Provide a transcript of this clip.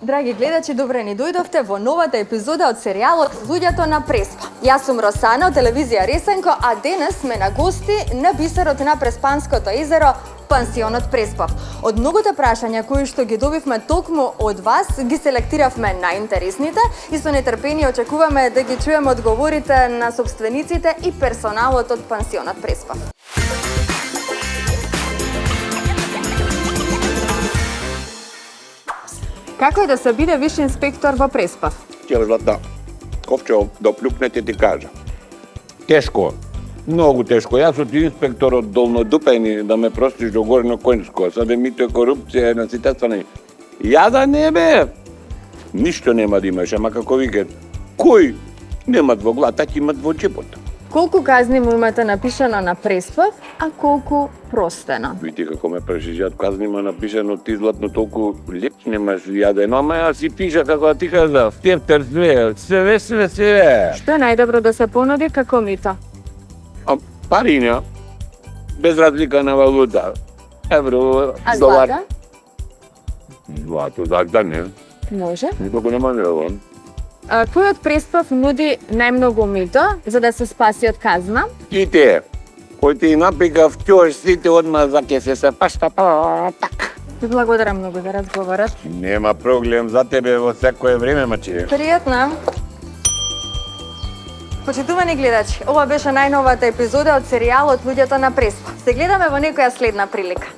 Драги гледачи, добре ни дојдовте во новата епизода од серијалот Луѓето на Преспа. Јас сум Росана од телевизија Ресенко, а денес сме на гости на бисерот на Преспанското езеро, пансионот Преспав. Од многото прашања кои што ги добивме токму од вас, ги селектиравме најинтересните и со нетрпение очекуваме да ги чуеме одговорите на собствениците и персоналот од пансионот Преспав. Како е да се биде виш инспектор во Преспав? Ќе злата, ковче да плюкнете ти кажа. Тешко, многу тешко. Јас сум инспектор од Долнодупени, да ме простиш до Горно Коњско, саде мито е корупција на сите страни. Ја да не бе, ништо нема да имаш, ама како викат, кој немат во главата, ќе имат во джепот. Колку казни му имате напишано на Преспав, а колку простено? Види како ме прашиш, ја казни има напишано ти златно толку леп немаш јадено, ама јас си пиша како да ти казав, тефтер све. Што е најдобро да се понуди како мито? Париња, без разлика на валута. Евро, А долар. злата? Злато, да не. Може. Никако нема нелон. Кој од Преспав нуди најмногу мито за да се спаси од казна? Тите, кој ти напикав ќош сите одма за ке се пашта так. Ви благодарам многу за разговорот. Нема проблем за тебе во секое време, мачи. Пријатно. Почитувани гледачи, ова беше најновата епизода од серијалот Луѓето на Преспа. Се гледаме во некоја следна прилика.